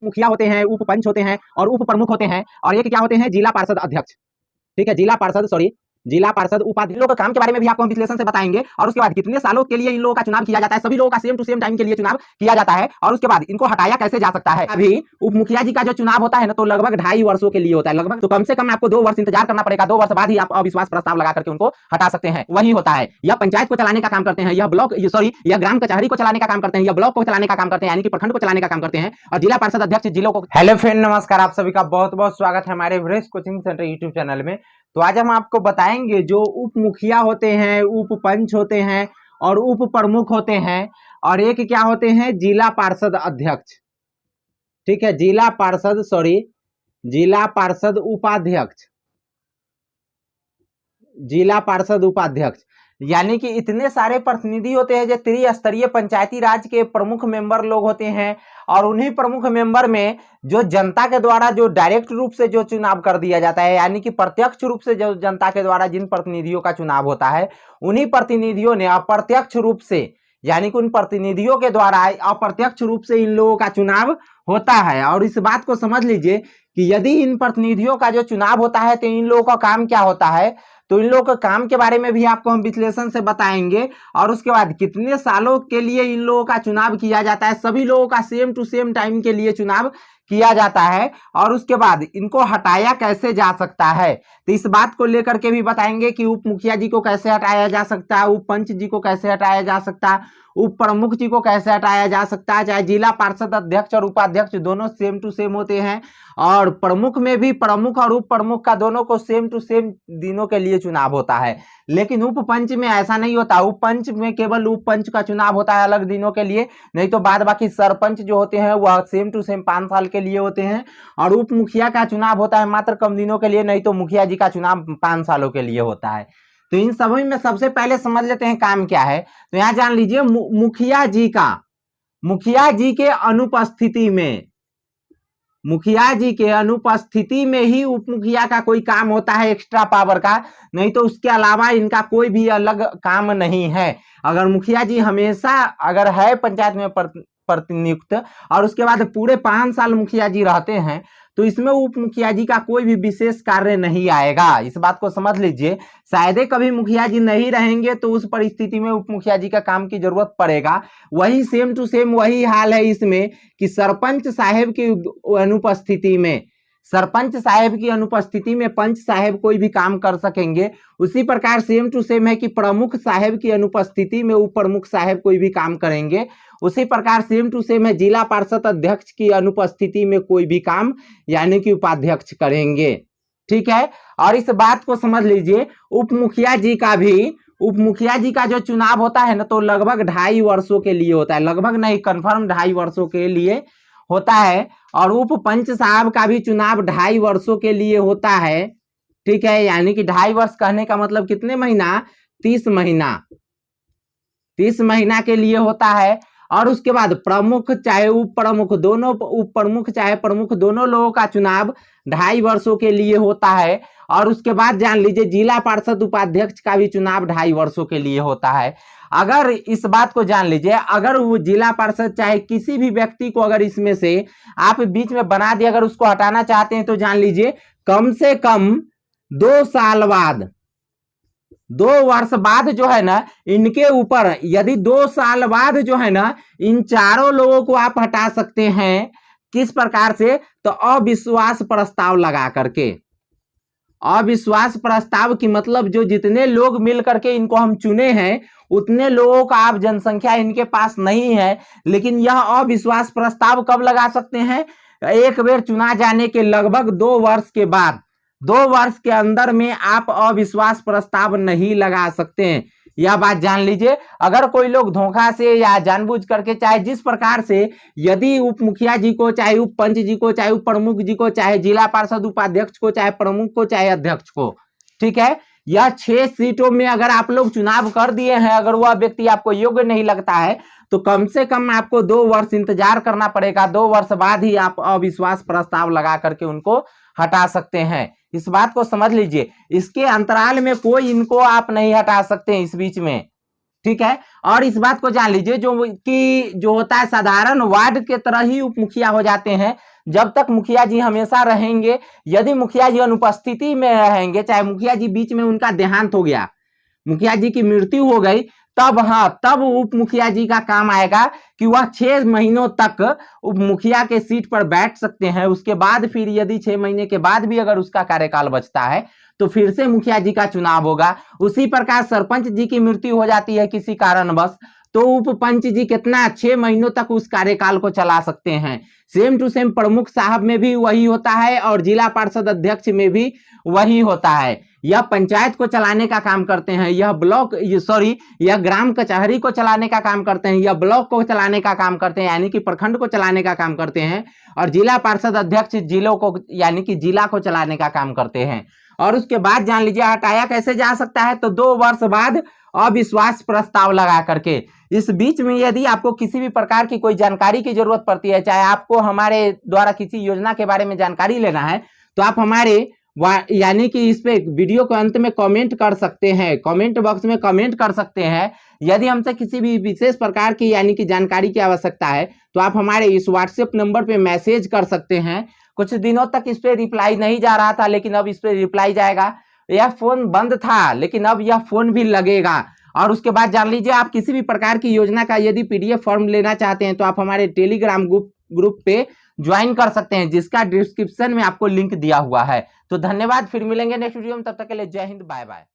मुखिया होते हैं, उप पंच होते हैं और उप प्रमुख होते हैं, और एक क्या होते हैं, जिला पार्षद अध्यक्ष। ठीक है, जिला पार्षद उपाध्यक्ष। इन लोगों के काम के बारे में भी आपको हम विश्लेषण से बताएंगे, और उसके बाद कितने सालों के लिए इन लोगों का चुनाव किया जाता है, सभी लोगों का सेम टू सेम टाइम के लिए चुनाव किया जाता है, और उसके बाद इनको हटाया कैसे जा सकता है। अभी उप मुखिया जी का जो चुनाव होता है ना, तो लगभग 2.5 वर्षों के लिए होता है, लगभग। तो कम से कम आपको 2 वर्ष इंतजार करना पड़ेगा, 2 वर्ष बाद ही आप अविश्वास प्रस्ताव लगा करके उनको हटा सकते हैं। वही होता है, यह पंचायत को चलाने का काम करते हैं, यह ग्राम कचहरी को चलाने का काम करते हैं, यह ब्लॉक को चलाने का काम करते हैं, यानी कि प्रखंड को चलाने का काम करते हैं, और जिला पार्षद अध्यक्ष जिलों को। हेलो फ्रेंड, नमस्कार। आप सभी का बहुत बहुत स्वागत है हमारे Everest coaching centre YouTube channel में। तो आज हम आपको बताएंगे जो उप मुखिया होते हैं, उप पंच होते हैं और उप प्रमुख होते हैं, और एक क्या होते हैं, जिला पार्षद अध्यक्ष। ठीक है, जिला पार्षद उपाध्यक्ष, जिला पार्षद उपाध्यक्ष, यानी कि इतने सारे प्रतिनिधि होते हैं जो त्रिस्तरीय पंचायती राज के प्रमुख मेंबर लोग होते हैं, और उन्हीं प्रमुख मेंबर में जो जनता के द्वारा जो डायरेक्ट रूप से जो चुनाव कर दिया जाता है, यानी कि प्रत्यक्ष रूप से जो जनता के द्वारा जिन प्रतिनिधियों का चुनाव होता है, उन्हीं प्रतिनिधियों ने अप्रत्यक्ष रूप से, यानी कि उन प्रतिनिधियों के द्वारा अप्रत्यक्ष रूप से इन लोगों का चुनाव होता है। और इस बात को समझ लीजिए कि यदि इन प्रतिनिधियों का जो चुनाव होता है तो इन लोगों का काम क्या होता है, तो इन लोगों के काम के बारे में भी आपको हम विश्लेषण से बताएंगे, और उसके बाद कितने सालों के लिए इन लोगों का चुनाव किया जाता है, सभी लोगों का सेम टू सेम टाइम के लिए चुनाव किया जाता है, और उसके बाद इनको हटाया कैसे जा सकता है। तो इस बात को लेकर के भी बताएंगे कि उप मुखिया जी को कैसे हटाया जा सकता है, उप पंच जी को कैसे हटाया जा सकता है, उप प्रमुख जी को कैसे हटाया जा सकता है। चाहे जिला पार्षद अध्यक्ष और उपाध्यक्ष दोनों सेम टू सेम होते हैं, और प्रमुख में भी प्रमुख और उप प्रमुख का दोनों को सेम टू सेम दिनों के लिए चुनाव होता है। लेकिन उप पंच में ऐसा नहीं होता, उप पंच में केवल उप पंच का चुनाव होता है अलग दिनों के लिए, नहीं तो बाद बाकी सरपंच जो होते हैं वह सेम टू सेम 5 साल के लिए होते हैं, और उप मुखिया का चुनाव होता है मात्र कम दिनों के लिए, नहीं तो मुखिया जी का चुनाव 5 सालों के लिए होता है। तो इन सभी में सबसे पहले समझ लेते हैं काम क्या है। तो यहाँ जान लीजिए, मुखिया जी के अनुपस्थिति में, मुखिया जी के अनुपस्थिति में ही उप मुखिया का कोई काम होता है एक्स्ट्रा पावर का, नहीं तो उसके अलावा इनका कोई भी अलग काम नहीं है। अगर मुखिया जी हमेशा अगर है पंचायत में प्रतिनियुक्त, और उसके बाद पूरे 5 साल मुखिया जी रहते हैं, तो इसमें उप मुखिया जी का कोई भी विशेष कार्य नहीं आएगा। इस बात को समझ लीजिए, शायद कभी मुखिया जी नहीं रहेंगे तो उस परिस्थिति में उप मुखिया जी का काम की जरूरत पड़ेगा। वही सेम टू सेम वही हाल है इसमें कि सरपंच साहेब की अनुपस्थिति में, सरपंच साहेब की अनुपस्थिति में पंच साहेब कोई भी काम कर सकेंगे। उसी प्रकार सेम टू सेम है कि प्रमुख साहेब की अनुपस्थिति में उप प्रमुख साहेब कोई भी काम करेंगे। उसी प्रकार सेम टू सेम है जिला पार्षद अध्यक्ष की अनुपस्थिति में कोई भी काम, यानी कि उपाध्यक्ष करेंगे। ठीक है, और इस बात को समझ लीजिए, उप मुखिया जी का जो चुनाव होता है ना, तो लगभग 2.5 वर्षों के लिए होता है, लगभग नहीं, कन्फर्म 2.5 वर्षों के लिए होता है। और उप पंच साहब का भी चुनाव 2.5 वर्षों के लिए होता है। ठीक है, यानी कि 2.5 वर्ष कहने का मतलब कितने महीना, 30 महीना के लिए होता है। और उसके बाद प्रमुख चाहे उप प्रमुख दोनों, उप प्रमुख चाहे प्रमुख दोनों लोगों का चुनाव 2.5 वर्षों के लिए होता है। और उसके बाद जान लीजिए, जिला पार्षद उपाध्यक्ष का भी चुनाव 2.5 वर्षों के लिए होता है। अगर इस बात को जान लीजिए, अगर वो जिला पार्षद चाहे किसी भी व्यक्ति को अगर इसमें से आप बीच में बना दिए, अगर उसको हटाना चाहते हैं, तो जान लीजिए कम से कम 2 साल बाद, 2 वर्ष बाद जो है ना, इनके ऊपर यदि 2 साल बाद जो है ना, इन चारों लोगों को आप हटा सकते हैं। किस प्रकार से, तो अविश्वास प्रस्ताव लगा करके। अविश्वास प्रस्ताव की मतलब जो जितने लोग मिल करके इनको हम चुने हैं, उतने लोगों का आप जनसंख्या इनके पास नहीं है, लेकिन यह अविश्वास प्रस्ताव कब लगा सकते हैं, एक बार चुना जाने के लगभग 2 वर्ष के बाद। 2 वर्ष के अंदर में आप अविश्वास प्रस्ताव नहीं लगा सकते हैं, यह बात जान लीजिए। अगर कोई लोग धोखा से या जानबूझ करके, चाहे जिस प्रकार से, यदि उप मुखिया जी को, चाहे उप पंच जी को, चाहे उप प्रमुख जी को, चाहे जिला पार्षद उपाध्यक्ष को, चाहे प्रमुख को, चाहे अध्यक्ष को, ठीक है, यह 6 सीटों में अगर आप लोग चुनाव कर दिए हैं, अगर वह व्यक्ति आपको योग्य नहीं लगता है, तो कम से कम आपको 2 वर्ष इंतजार करना पड़ेगा। 2 वर्ष बाद ही आप अविश्वास प्रस्ताव लगा करके उनको हटा सकते हैं। इस बात को समझ लीजिए, इसके अंतराल में कोई इनको आप नहीं हटा सकते इस बीच में। ठीक है, और इस बात को जान लीजिए, जो होता है साधारण वार्ड के तरह ही उप मुखिया हो जाते हैं। जब तक मुखिया जी हमेशा रहेंगे, यदि मुखिया जी अनुपस्थिति में रहेंगे, चाहे मुखिया जी बीच में उनका देहांत हो गया, मुखिया जी की मृत्यु हो गई, तब तब उप मुखिया जी का काम आएगा कि वह 6 महीनों तक उप मुखिया के सीट पर बैठ सकते हैं। उसके बाद फिर यदि 6 महीने के बाद भी अगर उसका कार्यकाल बचता है तो फिर से मुखिया जी का चुनाव होगा। उसी प्रकार सरपंच जी की मृत्यु हो जाती है किसी कारणवश, तो उप पंच जी कितना 6 महीनों तक उस कार्यकाल को चला सकते हैं। सेम टू सेम प्रमुख साहब में भी वही होता है और जिला पार्षद अध्यक्ष में भी वही होता है। यह पंचायत को चलाने का काम करते हैं, यह ग्राम कचहरी को चलाने का काम करते हैं, यह ब्लॉक को चलाने का काम करते हैं, यानी कि प्रखंड को चलाने का काम करते हैं, और जिला पार्षद अध्यक्ष जिलों को यानी कि जिला को चलाने का काम करते हैं। और उसके बाद जान लीजिए हटाया कैसे जा सकता है, तो 2 वर्ष बाद अविश्वास प्रस्ताव लगा करके। इस बीच में यदि आपको किसी भी प्रकार की कोई जानकारी की जरूरत पड़ती है, चाहे आपको हमारे द्वारा किसी योजना के बारे में जानकारी लेना है, तो आप हमारे यानी कि इस पे वीडियो के अंत में कमेंट कर सकते हैं, कमेंट बॉक्स में कमेंट कर सकते हैं। यदि हमसे किसी भी विशेष प्रकार की यानी कि जानकारी की आवश्यकता है तो आप हमारे इस व्हाट्सएप नंबर पे मैसेज कर सकते हैं। कुछ दिनों तक इस पे रिप्लाई नहीं जा रहा था, लेकिन अब इस पे रिप्लाई जाएगा। यह फोन बंद था लेकिन अब यह फोन भी लगेगा। और उसके बाद जान लीजिए आप किसी भी प्रकार की योजना का यदि पीडीएफ फॉर्म लेना चाहते हैं तो आप हमारे टेलीग्राम ग्रुप पे ज्वाइन कर सकते हैं, जिसका डिस्क्रिप्शन में आपको लिंक दिया हुआ है। तो धन्यवाद, फिर मिलेंगे नेक्स्ट वीडियो में, तब तक के लिए जय हिंद, बाय बाय।